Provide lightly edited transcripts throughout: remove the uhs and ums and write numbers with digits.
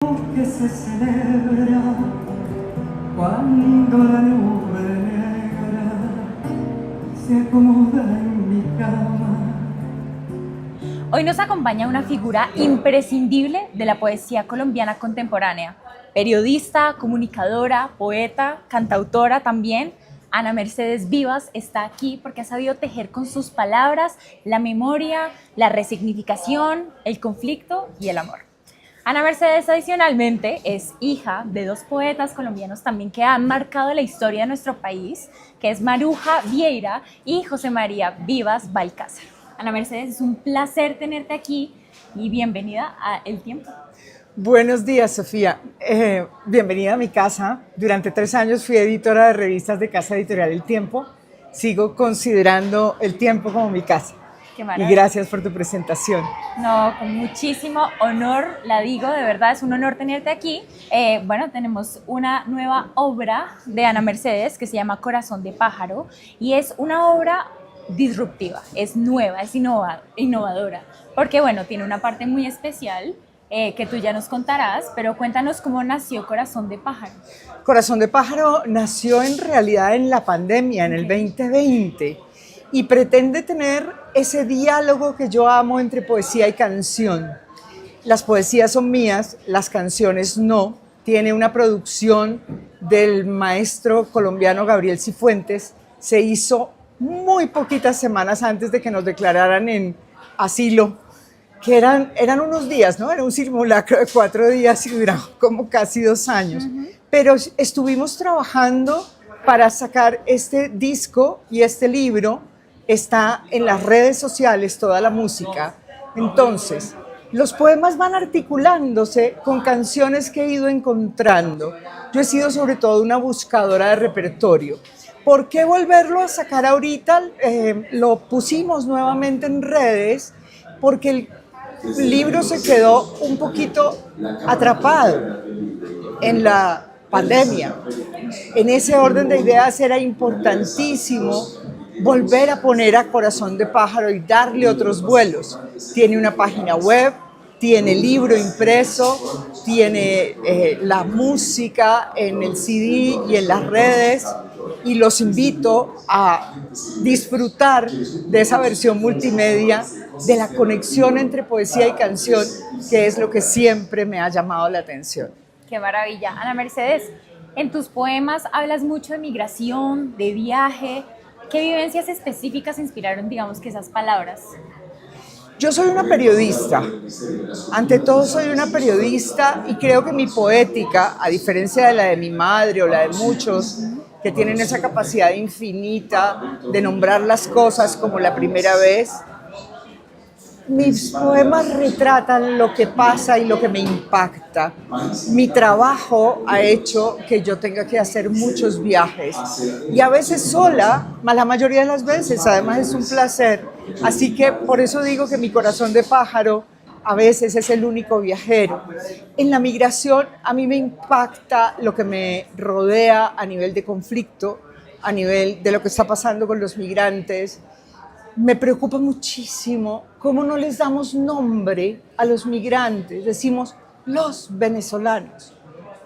Que se celebra cuando la nube negra se acomoda en mi cama. Hoy nos acompaña una figura imprescindible de la poesía colombiana contemporánea, periodista, comunicadora, poeta, cantautora también. Ana Mercedes Vivas está aquí porque ha sabido tejer con sus palabras la memoria, la resignificación, el conflicto y el amor. Ana Mercedes adicionalmente es hija de dos poetas colombianos también que han marcado la historia de nuestro país, que es Maruja Vieira y José María Vivas Balcázar. Ana Mercedes, es un placer tenerte aquí y bienvenida a El Tiempo. Buenos días, Sofía. Bienvenida a mi casa. Durante 3 años fui editora de revistas de Casa Editorial El Tiempo. Sigo considerando El Tiempo como mi casa. Qué Y gracias por tu presentación. No, con muchísimo honor, la digo, de verdad es un honor tenerte aquí. Bueno, tenemos una nueva obra de Ana Mercedes que se llama Corazón de Pájaro y es una obra disruptiva, es nueva, es innovadora, porque bueno, tiene una parte muy especial que tú ya nos contarás, pero cuéntanos cómo nació Corazón de Pájaro. Corazón de Pájaro nació en realidad en la pandemia, en el 2020, y pretende tener ese diálogo que yo amo entre poesía y canción. Las poesías son mías, las canciones no. Tiene una producción del maestro colombiano Gabriel Cifuentes. Se hizo muy poquitas semanas antes de que nos declararan en asilo, que eran unos días, ¿no? Era un simulacro de 4 días y duró como casi 2 años. Pero estuvimos trabajando para sacar este disco y este libro. Está en las redes sociales toda la música. Entonces, los poemas van articulándose con canciones que he ido encontrando. Yo he sido sobre todo una buscadora de repertorio. ¿Por qué volverlo a sacar ahorita? Lo pusimos nuevamente en redes porque el libro se quedó un poquito atrapado en la pandemia. En ese orden de ideas era importantísimo volver a poner a Corazón de Pájaro y darle otros vuelos. Tiene una página web, tiene libro impreso, tiene la música en el CD y en las redes, y los invito a disfrutar de esa versión multimedia, de la conexión entre poesía y canción, que es lo que siempre me ha llamado la atención. Qué maravilla. Ana Mercedes, en tus poemas hablas mucho de migración, de viaje. ¿Qué vivencias específicas inspiraron, digamos, que esas palabras? Yo soy una periodista, ante todo soy una periodista, y creo que mi poética, a diferencia de la de mi madre o la de muchos que tienen esa capacidad infinita de nombrar las cosas como la primera vez, mis poemas retratan lo que pasa y lo que me impacta. Mi trabajo ha hecho que yo tenga que hacer muchos viajes, y a veces sola, más la mayoría de las veces, además es un placer. Así que por eso digo que mi corazón de pájaro a veces es el único viajero. En la migración a mí me impacta lo que me rodea a nivel de conflicto, a nivel de lo que está pasando con los migrantes. Me preocupa muchísimo cómo no les damos nombre a los migrantes. Decimos los venezolanos,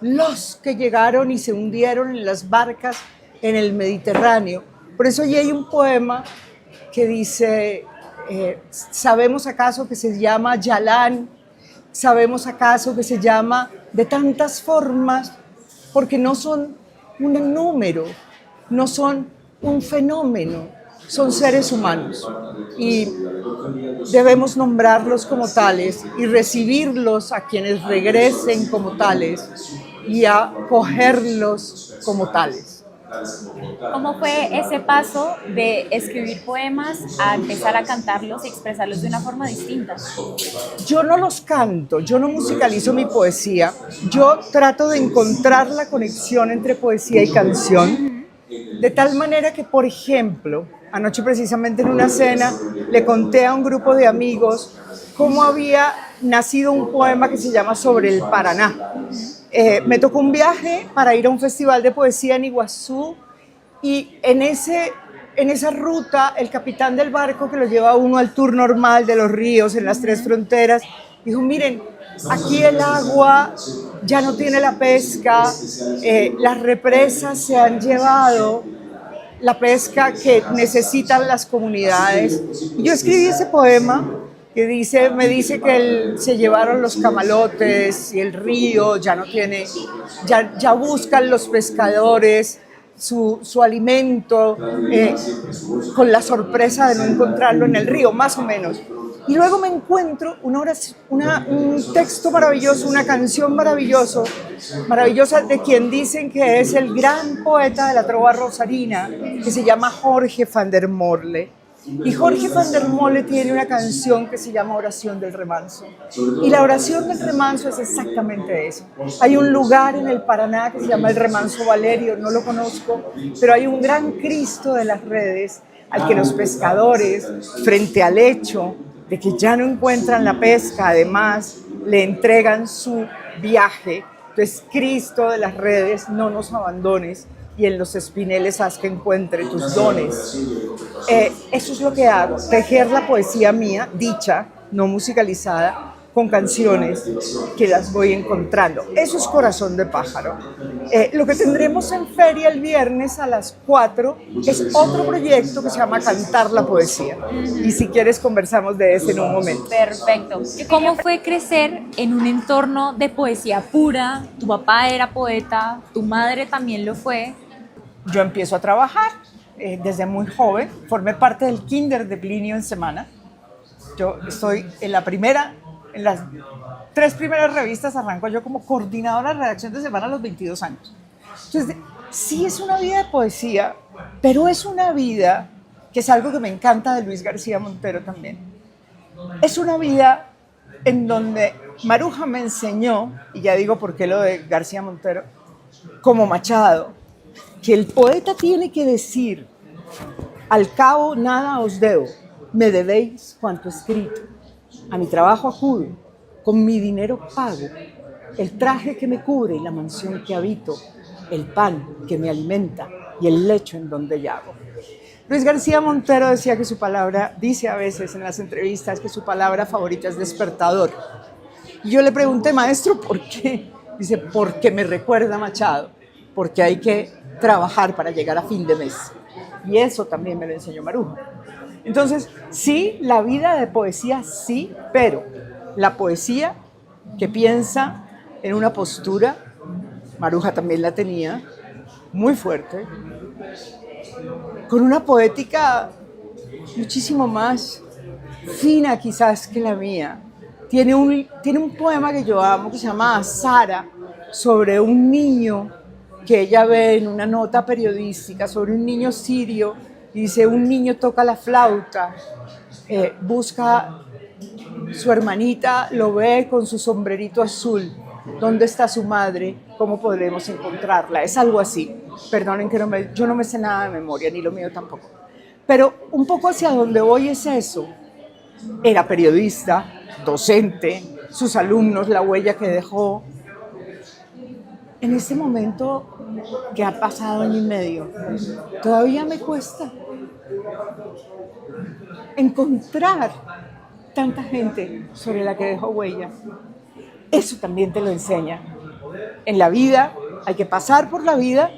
los que llegaron y se hundieron en las barcas en el Mediterráneo. Por eso allí hay un poema que dice, ¿sabemos acaso que se llama Yalán? ¿Sabemos acaso que se llama de tantas formas? Porque no son un número, no son un fenómeno, son seres humanos, y debemos nombrarlos como tales y recibirlos a quienes regresen como tales y acogerlos como tales. ¿Cómo fue ese paso de escribir poemas a empezar a cantarlos y expresarlos de una forma distinta? Yo no los canto, yo no musicalizo mi poesía, yo trato de encontrar la conexión entre poesía y canción, de tal manera que, por ejemplo, anoche precisamente en una cena le conté a un grupo de amigos cómo había nacido un poema que se llama Sobre el Paraná. Me tocó un viaje para ir a un festival de poesía en Iguazú, y en esa ruta el capitán del barco que lo lleva a uno al tour normal de los ríos en las 3 fronteras dijo: miren, aquí el agua ya no tiene la pesca, las represas se han llevado la pesca que necesitan las comunidades. Yo escribí ese poema que me dice que se llevaron los camalotes y el río ya no tiene, ya buscan los pescadores su alimento, con la sorpresa de no encontrarlo en el río, más o menos. Y luego me encuentro un texto maravilloso, una canción maravillosa de quien dicen que es el gran poeta de la trova rosarina, que se llama Jorge van der Morle. Y Jorge van der Morle tiene una canción que se llama Oración del Remanso. Y la Oración del Remanso es exactamente eso. Hay un lugar en el Paraná que se llama el Remanso Valerio, no lo conozco, pero hay un gran Cristo de las redes al que los pescadores, frente al hecho de que ya no encuentran la pesca, además le entregan su viaje. Entonces, Cristo de las redes, no nos abandones y en los espineles haz que encuentre tus dones. Eso es lo que hago, tejer la poesía mía, dicha, no musicalizada, con canciones que las voy encontrando. Eso es Corazón de Pájaro. Lo que tendremos en feria el viernes a las 4 es otro proyecto que se llama Cantar la Poesía. Y si quieres conversamos de ese en un momento. Perfecto. ¿Cómo fue crecer en un entorno de poesía pura? Tu papá era poeta, tu madre también lo fue. Yo empiezo a trabajar desde muy joven. Formé parte del kinder de Plinio en Semana. Yo estoy en las 3 primeras revistas arranco yo como coordinadora de redacción de Semana a los 22 años. Entonces, sí es una vida de poesía, pero es una vida, que es algo que me encanta de Luis García Montero también. Es una vida en donde Maruja me enseñó, y ya digo por qué lo de García Montero, como Machado, que el poeta tiene que decir: al cabo nada os debo, me debéis cuanto escrito. A mi trabajo acudo, con mi dinero pago, el traje que me cubre y la mansión que habito, el pan que me alimenta y el lecho en donde yago. Luis García Montero decía que su palabra, dice a veces en las entrevistas, que su palabra favorita es despertador. Y yo le pregunté: maestro, ¿por qué? Dice: porque me recuerda a Machado, porque hay que trabajar para llegar a fin de mes. Y eso también me lo enseñó Maruja. Entonces, sí, la vida de poesía, sí, pero la poesía que piensa en una postura, Maruja también la tenía, muy fuerte, con una poética muchísimo más fina quizás que la mía. Tiene un poema que yo amo que se llama Sara, sobre un niño que ella ve en una nota periodística, sobre un niño sirio. Y dice: un niño toca la flauta, busca su hermanita, lo ve con su sombrerito azul. ¿Dónde está su madre? ¿Cómo podremos encontrarla? Es algo así. Perdonen que yo no me sé nada de memoria, ni lo mío tampoco. Pero un poco hacia donde voy es eso. Era periodista, docente, sus alumnos, la huella que dejó. En este momento que ha pasado año y medio, todavía me cuesta encontrar tanta gente sobre la que dejó huella. Eso también te lo enseña. En la vida hay que pasar por la vida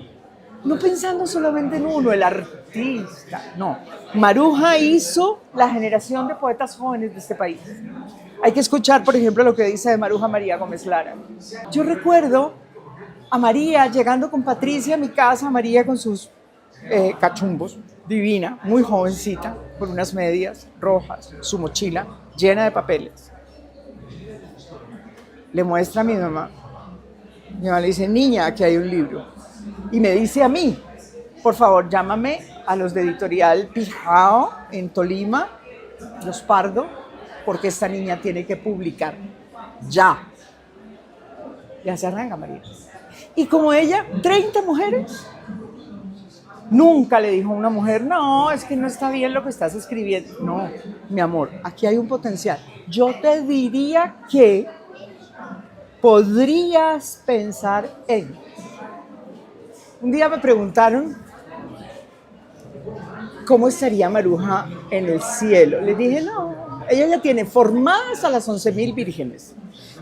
no pensando solamente en uno, el artista, no. Maruja hizo la generación de poetas jóvenes de este país. Hay que escuchar, por ejemplo, lo que dice de Maruja María Gómez Lara. Yo recuerdo a María llegando con Patricia a mi casa, María con sus cachumbos, divina, muy jovencita, con unas medias rojas, su mochila llena de papeles. Le muestra a mi mamá. Mi mamá le dice: niña, aquí hay un libro. Y me dice a mí: por favor, llámame a los de Editorial Pijao en Tolima, Los Pardo, porque esta niña tiene que publicar ya. Ya se arranca María. Y como ella, 30 mujeres. Nunca le dijo a una mujer: no, es que no está bien lo que estás escribiendo. No, mi amor, aquí hay un potencial. Yo te diría que podrías pensar en... Un día me preguntaron cómo estaría Maruja en el cielo. Les dije: no, ella ya tiene formadas a las 11.000 vírgenes.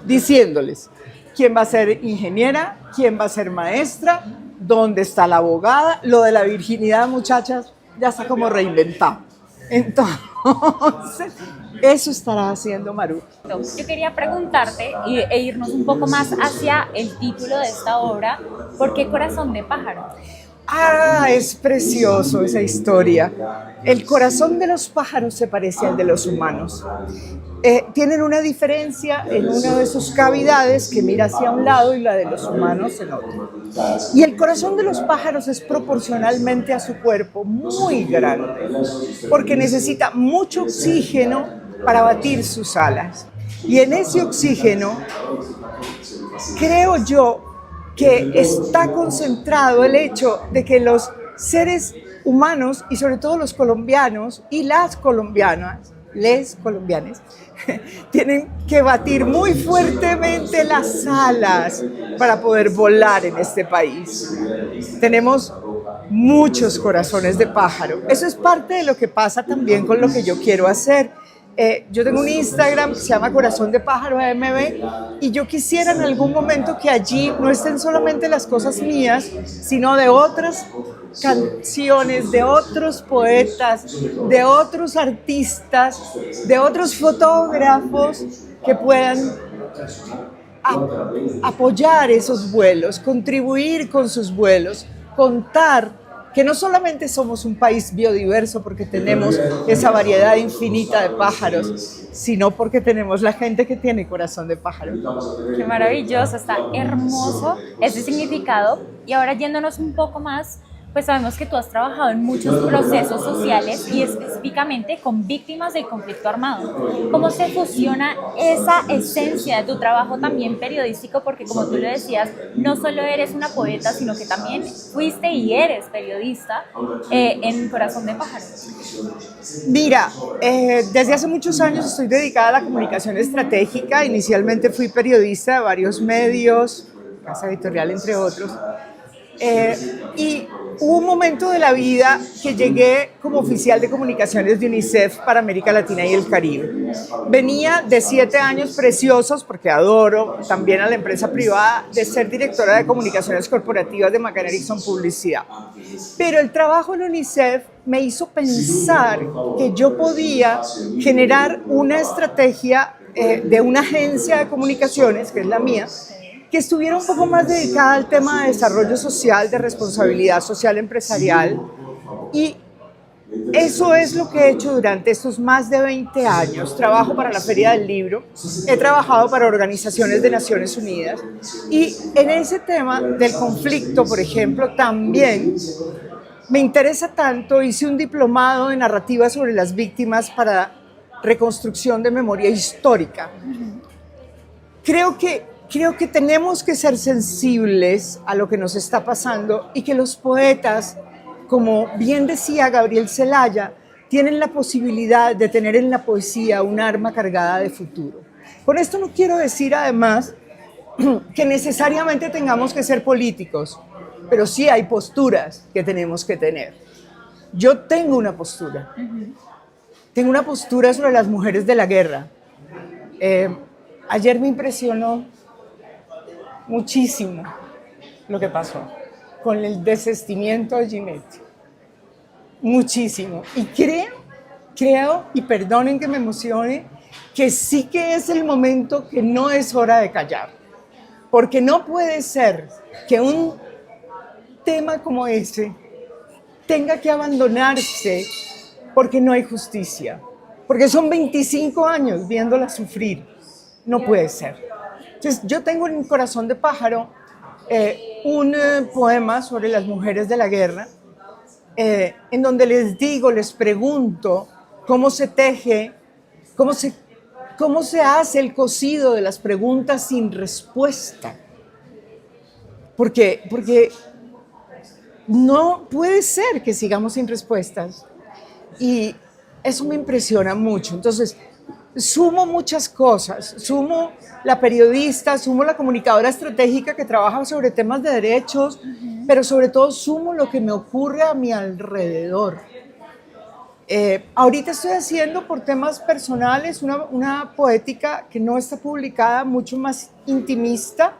diciéndoles quién va a ser ingeniera, quién va a ser maestra, dónde está la abogada. Lo de la virginidad, muchachas, ya está como reinventado. Entonces, eso estará haciendo Maru. Yo quería preguntarte e irnos un poco más hacia el título de esta obra. ¿Por qué Corazón de pájaro? Ah, es precioso esa historia. El corazón de los pájaros se parece al de los humanos. Tienen una diferencia en una de sus cavidades que mira hacia un lado y la de los humanos en otro. Y el corazón de los pájaros es proporcionalmente a su cuerpo muy grande, porque necesita mucho oxígeno para batir sus alas. Y en ese oxígeno, creo yo, que está concentrado el hecho de que los seres humanos, y sobre todo los colombianos y las colombianas, les colombianes, tienen que batir muy fuertemente las alas para poder volar en este país. Tenemos muchos corazones de pájaro. Eso es parte de lo que pasa también con lo que yo quiero hacer. Yo tengo un Instagram que se llama Corazón de Pájaro AMB y yo quisiera en algún momento que allí no estén solamente las cosas mías, sino de otras canciones, de otros poetas, de otros artistas, de otros fotógrafos que puedan apoyar esos vuelos, contribuir con sus vuelos, contar que no solamente somos un país biodiverso porque tenemos esa variedad infinita de pájaros, sino porque tenemos la gente que tiene corazón de pájaro. Qué maravilloso, está hermoso ese significado. Y ahora yéndonos un poco más, pues sabemos que tú has trabajado en muchos procesos sociales y específicamente con víctimas del conflicto armado. ¿Cómo se fusiona esa esencia de tu trabajo también periodístico? Porque como tú lo decías, no solo eres una poeta, sino que también fuiste y eres periodista en Corazón de Pájaro. Mira, desde hace muchos años estoy dedicada a la comunicación estratégica. Inicialmente fui periodista de varios medios, Casa Editorial entre otros. Y hubo un momento de la vida que llegué como oficial de comunicaciones de UNICEF para América Latina y el Caribe. Venía de 7 años preciosos, porque adoro también a la empresa privada, de ser directora de comunicaciones corporativas de McCann Erickson Publicidad. Pero el trabajo en UNICEF me hizo pensar que yo podía generar una estrategia de una agencia de comunicaciones, que es la mía, que estuviera un poco más dedicada al tema de desarrollo social, de responsabilidad social empresarial. Y eso es lo que he hecho durante estos más de 20 años. Trabajo para la Feria del Libro, he trabajado para organizaciones de Naciones Unidas y en ese tema del conflicto, por ejemplo, también me interesa tanto. Hice un diplomado de narrativa sobre las víctimas para reconstrucción de memoria histórica. Creo que tenemos que ser sensibles a lo que nos está pasando y que los poetas, como bien decía Gabriel Celaya, tienen la posibilidad de tener en la poesía un arma cargada de futuro. Con esto no quiero decir además que necesariamente tengamos que ser políticos, pero sí hay posturas que tenemos que tener. Yo tengo una postura. Tengo una postura sobre las mujeres de la guerra. Ayer me impresionó muchísimo lo que pasó con el desistimiento de Ginette. Muchísimo. Y creo, y perdonen que me emocione, que sí que es el momento que no es hora de callar. Porque no puede ser que un tema como ese tenga que abandonarse porque no hay justicia. Porque son 25 años viéndola sufrir. No puede ser. Entonces, yo tengo en Corazón de Pájaro un poema sobre las mujeres de la guerra, en donde les pregunto cómo se teje, cómo se hace el cosido de las preguntas sin respuesta. Porque no puede ser que sigamos sin respuestas. Y eso me impresiona mucho. Entonces, sumo muchas cosas, sumo la periodista, sumo la comunicadora estratégica que trabaja sobre temas de derechos, pero sobre todo sumo lo que me ocurre a mi alrededor. Ahorita estoy haciendo por temas personales una poética que no está publicada, mucho más intimista,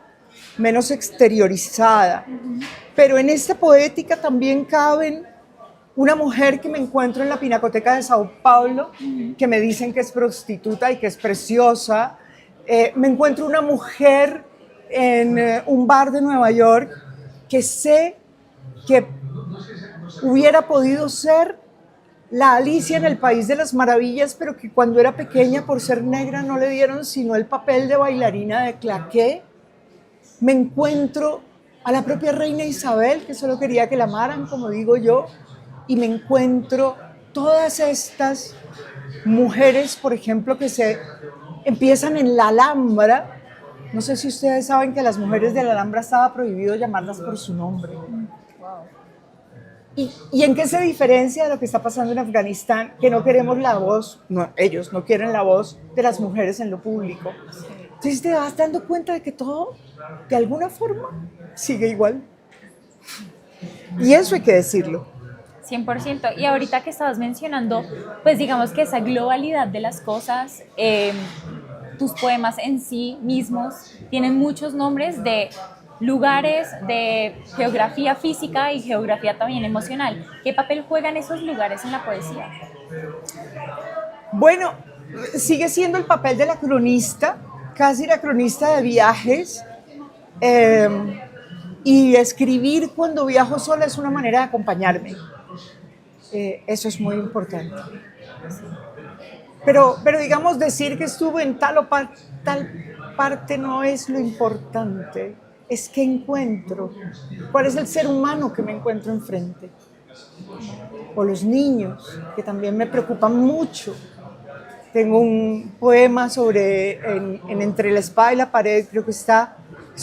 menos exteriorizada. Pero en esta poética también caben una mujer que me encuentro en la Pinacoteca de Sao Paulo, que me dicen que es prostituta y que es preciosa. Me encuentro una mujer en un bar de Nueva York que sé que hubiera podido ser la Alicia en el País de las Maravillas, pero que cuando era pequeña, por ser negra, no le dieron sino el papel de bailarina de claqué. Me encuentro a la propia reina Isabel, que solo quería que la amaran, como digo yo, y me encuentro todas estas mujeres, por ejemplo, que se empiezan en la Alhambra. No sé si ustedes saben que a las mujeres de la Alhambra estaba prohibido llamarlas por su nombre. ¿Y en qué se diferencia de lo que está pasando en Afganistán? Que no queremos la voz, no, ellos no quieren la voz de las mujeres en lo público. Entonces te vas dando cuenta de que todo, de alguna forma, sigue igual. Y eso hay que decirlo. 100%. Y ahorita que estabas mencionando, pues digamos que esa globalidad de las cosas, tus poemas en sí mismos tienen muchos nombres de lugares, de geografía física y geografía también emocional. ¿Qué papel juegan esos lugares en la poesía? Bueno, sigue siendo el papel de la cronista, casi la cronista de viajes. Y escribir cuando viajo sola es una manera de acompañarme. Eso es muy importante. Pero digamos, decir que estuve en tal parte no es lo importante. Es qué encuentro. ¿Cuál es el ser humano que me encuentro enfrente? O los niños, que también me preocupan mucho. Tengo un poema sobre en Entre la espada y la pared, creo que es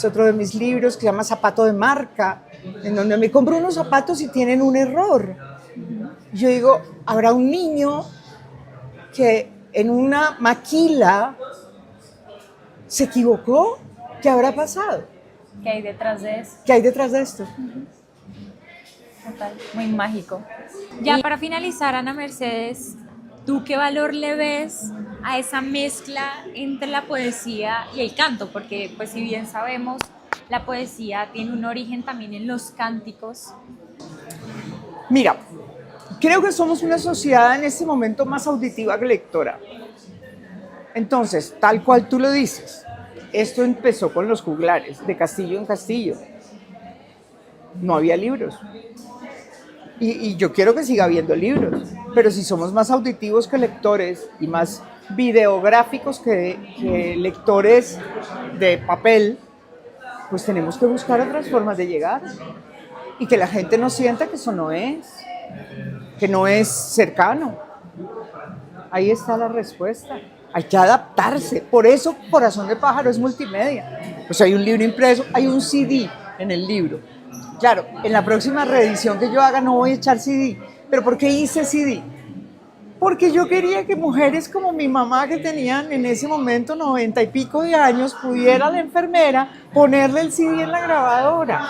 otro de mis libros, que se llama Zapato de marca, en donde me compro unos zapatos y tienen un error. Yo digo, habrá un niño que en una maquila se equivocó. ¿Qué habrá pasado? ¿Qué hay detrás de eso? ¿Qué hay detrás de esto? Total, muy mágico. Ya para finalizar, Ana Mercedes, ¿tú qué valor le ves a esa mezcla entre la poesía y el canto? Porque, pues, si bien sabemos, la poesía tiene un origen también en los cánticos. Mira, creo que somos una sociedad en este momento más auditiva que lectora. Entonces, tal cual tú lo dices, esto empezó con los juglares, de castillo en castillo. No había libros. Y yo quiero que siga habiendo libros, pero si somos más auditivos que lectores y más videográficos que lectores de papel, pues tenemos que buscar otras formas de llegar y que la gente no sienta que eso no es, que no es cercano. Ahí está la respuesta. Hay que adaptarse. Por eso Corazón de Pájaro es multimedia. Pues hay un libro impreso, hay un CD en el libro. Claro, en la próxima reedición que yo haga no voy a echar CD. ¿Pero por qué hice CD? Porque yo quería que mujeres como mi mamá, que tenían en ese momento 90 y pico de años, pudiera la enfermera ponerle el CD en la grabadora.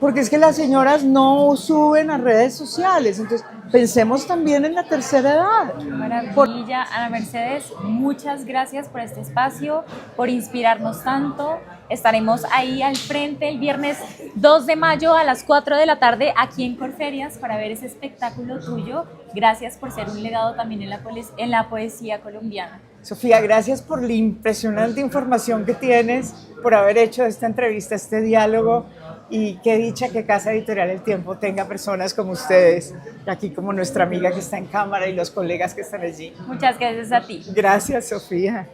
Porque es que las señoras no suben a redes sociales. Entonces, pensemos también en la tercera edad. Maravilla, Ana Mercedes, muchas gracias por este espacio, por inspirarnos tanto. Estaremos ahí al frente el viernes 2 de mayo a las 4 de la tarde aquí en Corferias para ver ese espectáculo tuyo. Gracias por ser un legado también en la poesía colombiana. Sofía, gracias por la impresionante información que tienes, por haber hecho esta entrevista, este diálogo, y qué dicha que Casa Editorial El Tiempo tenga personas como ustedes, aquí como nuestra amiga que está en cámara y los colegas que están allí. Muchas gracias a ti. Gracias, Sofía.